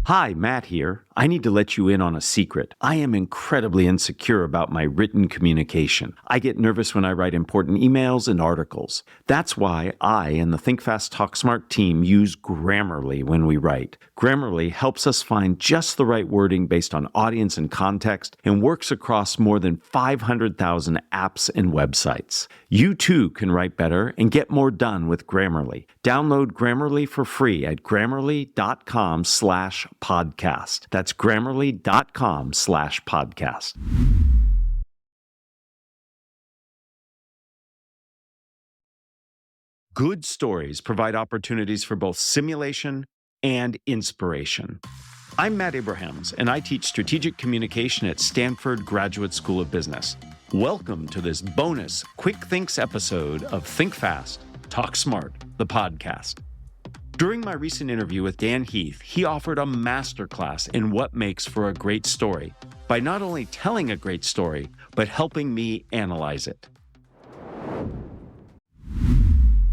Hi, Matt here. I need to let you in on a secret. I am incredibly insecure about my written communication. I get nervous when I write important emails and articles. That's why I and the Think Fast, Talk Smart team use Grammarly when we write. Grammarly helps us find just the right wording based on audience and context and works across more than 500,000 apps and websites. You too can write better and get more done with Grammarly. Download Grammarly for free at grammarly.com/podcast. That's grammarly.com/podcast. Good stories provide opportunities for both simulation and inspiration. I'm Matt Abrahams, and I teach strategic communication at Stanford Graduate School of Business. Welcome to this bonus Quick Thinks episode of Think Fast, Talk Smart, the podcast. During my recent interview with Dan Heath, he offered a masterclass in what makes for a great story by not only telling a great story, but helping me analyze it.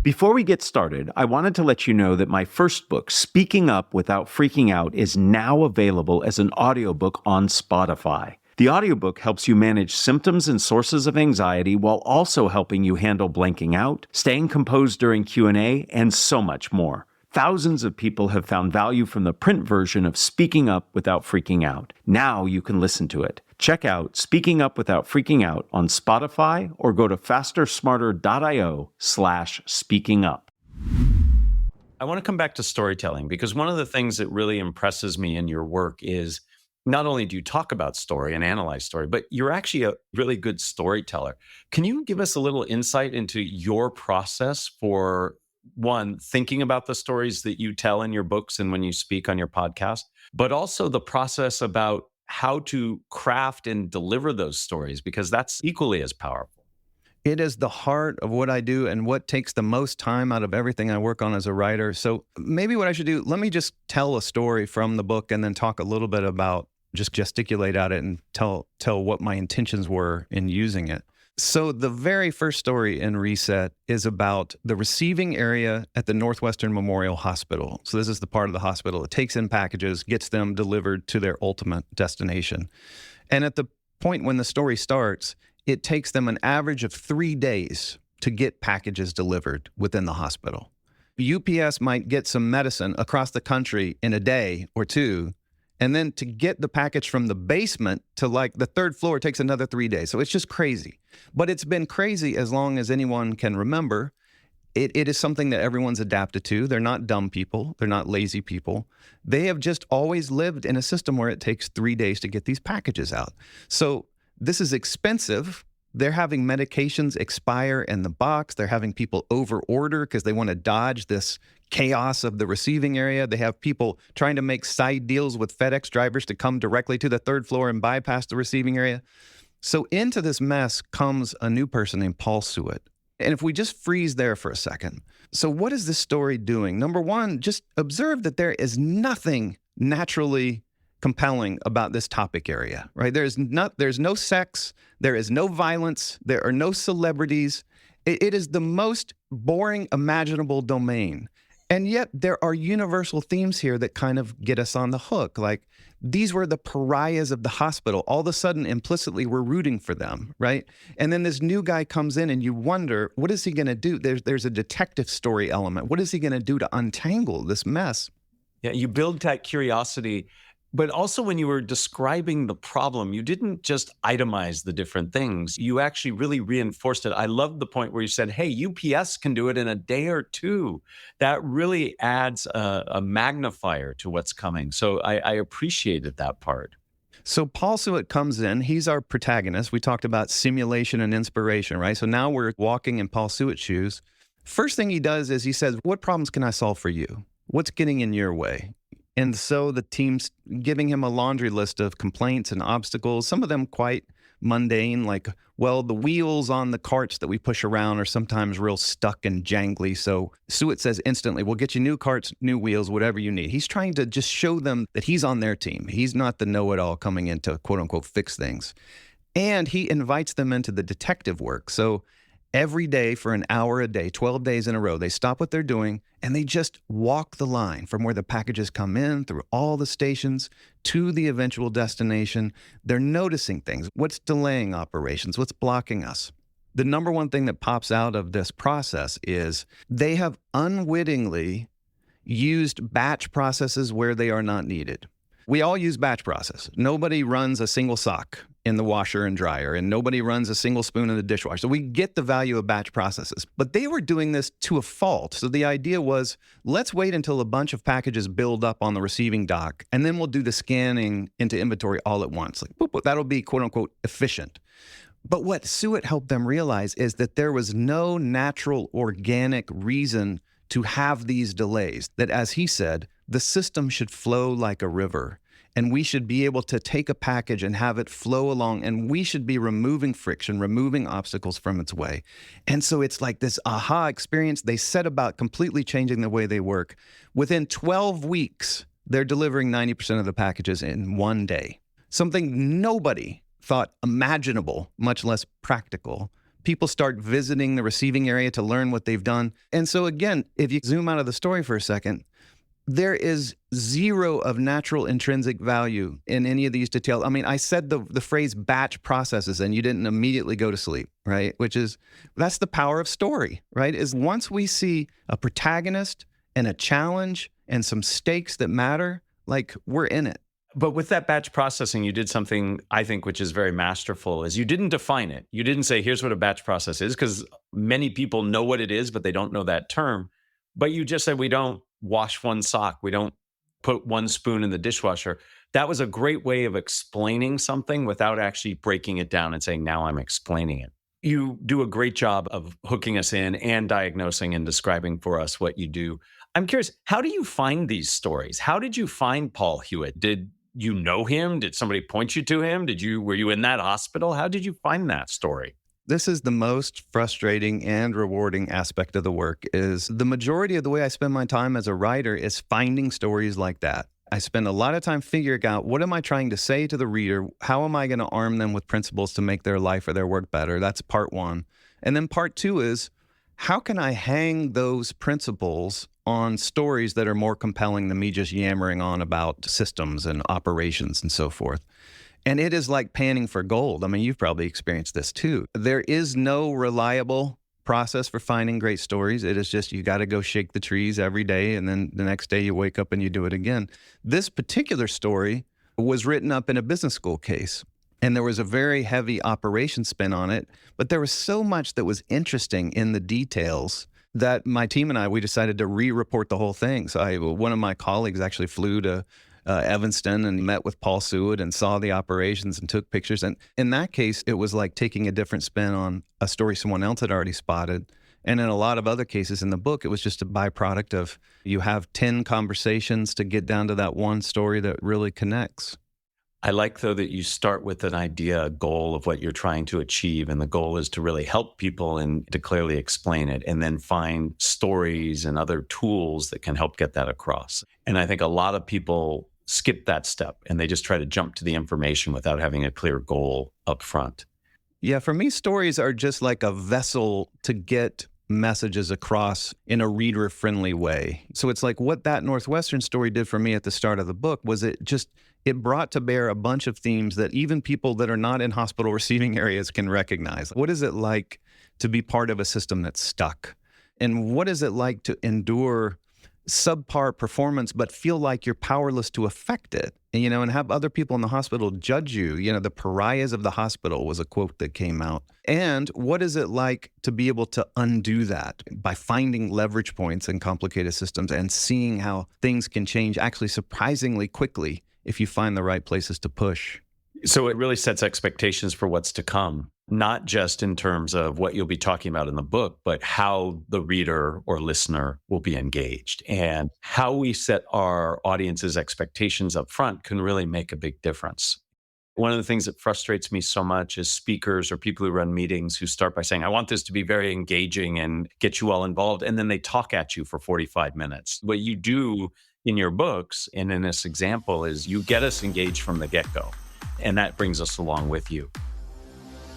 Before we get started, I wanted to let you know that my first book, Speaking Up Without Freaking Out, is now available as an audiobook on Spotify. The audiobook helps you manage symptoms and sources of anxiety while also helping you handle blanking out, staying composed during Q&A, and so much more. Thousands of people have found value from the print version of Speaking Up Without Freaking Out. Now you can listen to it. Check out Speaking Up Without Freaking Out on Spotify or go to fastersmarter.io/speakingup. I want to come back to storytelling because one of the things that really impresses me in your work is not only do you talk about story and analyze story, but you're actually a really good storyteller. Can you give us a little insight into your process for, one, thinking about the stories that you tell in your books and when you speak on your podcast, but also the process about how to craft and deliver those stories, because that's equally as powerful. It is the heart of what I do and what takes the most time out of everything I work on as a writer. So maybe what I should do, let me just tell a story from the book and then talk a little bit about, just gesticulate at it and tell what my intentions were in using it. So the very first story in Reset is about the receiving area at the Northwestern Memorial Hospital. So this is the part of the hospital that takes in packages, gets them delivered to their ultimate destination. And at the point when the story starts, it takes them an average of 3 days to get packages delivered within the hospital. UPS might get some medicine across the country in a day or two, and then to get the package from the basement to like the third floor takes another 3 days. So it's just crazy. But it's been crazy as long as anyone can remember. It is something that everyone's adapted to. They're not dumb people. They're not lazy people. They have just always lived in a system where it takes 3 days to get these packages out. So this is expensive. They're having medications expire in the box. They're having people over-order because they want to dodge this chaos of the receiving area. They have people trying to make side deals with FedEx drivers to come directly to the third floor and bypass the receiving area. So into this mess comes a new person named Paul Suet. And if we just freeze there for a second. So what is this story doing? Number one, just observe that there is nothing naturally compelling about this topic area, right? There's no sex, there is no violence, there are no celebrities. It is the most boring imaginable domain. And yet there are universal themes here that kind of get us on the hook. Like, these were the pariahs of the hospital. All of a sudden, implicitly, we're rooting for them, right? And then this new guy comes in and you wonder, what is he going to do? There's a detective story element. What is he going to do to untangle this mess? Yeah, you build that curiosity. But also when you were describing the problem, you didn't just itemize the different things. You actually really reinforced it. I loved the point where you said, hey, UPS can do it in a day or two. That really adds a magnifier to what's coming. So I appreciated that part. So Paul Suet comes in. He's our protagonist. We talked about simulation and inspiration, right? So now we're walking in Paul Suet's shoes. First thing he does is he says, what problems can I solve for you? What's getting in your way? And so the team's giving him a laundry list of complaints and obstacles, some of them quite mundane, like, well, the wheels on the carts that we push around are sometimes real stuck and jangly. So Suet says instantly, we'll get you new carts, new wheels, whatever you need. He's trying to just show them that he's on their team. He's not the know-it-all coming in to, quote unquote, fix things. And he invites them into the detective work. So every day for an hour a day, 12 days in a row. They stop what they're doing and they just walk the line from where the packages come in through all the stations to the eventual destination. They're noticing things. What's delaying operations? What's blocking us? The number one thing that pops out of this process is they have unwittingly used batch processes where they are not needed. We all use batch process. Nobody runs a single sock in the washer and dryer, and nobody runs a single spoon in the dishwasher. So we get the value of batch processes. But they were doing this to a fault. So the idea was, let's wait until a bunch of packages build up on the receiving dock, and then we'll do the scanning into inventory all at once. Like, boop, boop, that'll be quote unquote efficient. But what Suet helped them realize is that there was no natural, organic reason to have these delays, that as he said, the system should flow like a river, and we should be able to take a package and have it flow along, and we should be removing friction, removing obstacles from its way. And so it's like this aha experience. They set about completely changing the way they work. Within 12 weeks, they're delivering 90% of the packages in one day, something nobody thought imaginable, much less practical. People start visiting the receiving area to learn what they've done. And so again, if you zoom out of the story for a second, there is zero of natural intrinsic value in any of these details. I mean, I said the phrase batch processes and you didn't immediately go to sleep, right? That's the power of story, right? Is once we see a protagonist and a challenge and some stakes that matter, like we're in it. But with that batch processing, you did something, I think, which is very masterful, is you didn't define it. You didn't say, here's what a batch process is, because many people know what it is, but they don't know that term. But you just said, we don't wash one sock. We don't put one spoon in the dishwasher. That was a great way of explaining something without actually breaking it down and saying, now I'm explaining it. You do a great job of hooking us in and diagnosing and describing for us what you do. I'm curious, how do you find these stories? How did you find Paul Hewitt? Did you know him? Did somebody point you to him? Were you in that hospital? How did you find that story? This is the most frustrating and rewarding aspect of the work. Is the majority of the way I spend my time as a writer is finding stories like that. I spend a lot of time figuring out, what am I trying to say to the reader? How am I going to arm them with principles to make their life or their work better? That's part one. And then part two is, how can I hang those principles on stories that are more compelling than me just yammering on about systems and operations and so forth? And it is like panning for gold. I mean, you've probably experienced this too. There is no reliable process for finding great stories. It is just, you got to go shake the trees every day, and then the next day you wake up and you do it again. This particular story was written up in a business school case, and there was a very heavy operation spin on it, but there was so much that was interesting in the details that my team and we decided to re-report the whole thing. So one of my colleagues actually flew to Evanston and met with Paul Seward and saw the operations and took pictures. And in that case, it was like taking a different spin on a story someone else had already spotted. And in a lot of other cases in the book, it was just a byproduct of, you have 10 conversations to get down to that one story that really connects. I like, though, that you start with an idea, a goal of what you're trying to achieve. And the goal is to really help people and to clearly explain it, and then find stories and other tools that can help get that across. And I think a lot of people skip that step and they just try to jump to the information without having a clear goal up front. Yeah, for me, stories are just like a vessel to get messages across in a reader-friendly way. So it's like what that Northwestern story did for me at the start of the book was it brought to bear a bunch of themes that even people that are not in hospital receiving areas can recognize. What is it like to be part of a system that's stuck? And what is it like to endure subpar performance but feel like you're powerless to affect it? And have other people in the hospital judge you. The pariahs of the hospital was a quote that came out. And what is it like to be able to undo that by finding leverage points in complicated systems and seeing how things can change actually surprisingly quickly if you find the right places to push? So it really sets expectations for what's to come, not just in terms of what you'll be talking about in the book, but how the reader or listener will be engaged. And how we set our audience's expectations up front can really make a big difference. One of the things that frustrates me so much is speakers or people who run meetings who start by saying, I want this to be very engaging and get you all involved. And then they talk at you for 45 minutes. What you do in your books and in this example is you get us engaged from the get-go. And that brings us along with you.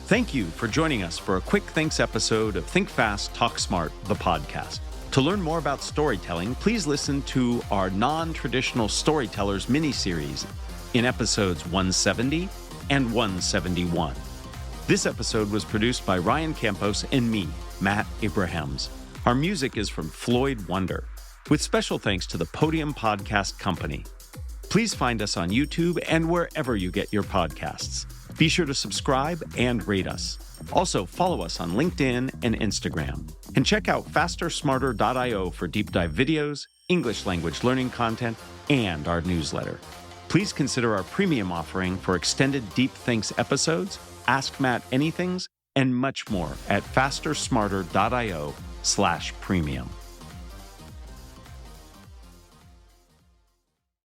Thank you for joining us for a quick Thinks episode of Think Fast, Talk Smart, the podcast. To learn more about storytelling, please listen to our non-traditional storytellers mini-series in episodes 170 and 171. This episode was produced by Ryan Campos and me, Matt Abrahams. Our music is from Floyd Wonder, with special thanks to the Podium Podcast Company. Please find us on YouTube and wherever you get your podcasts. Be sure to subscribe and rate us. Also, follow us on LinkedIn and Instagram. And check out fastersmarter.io for deep dive videos, English language learning content, and our newsletter. Please consider our premium offering for extended Deep Thinks episodes, Ask Matt Anythings, and much more at fastersmarter.io/premium.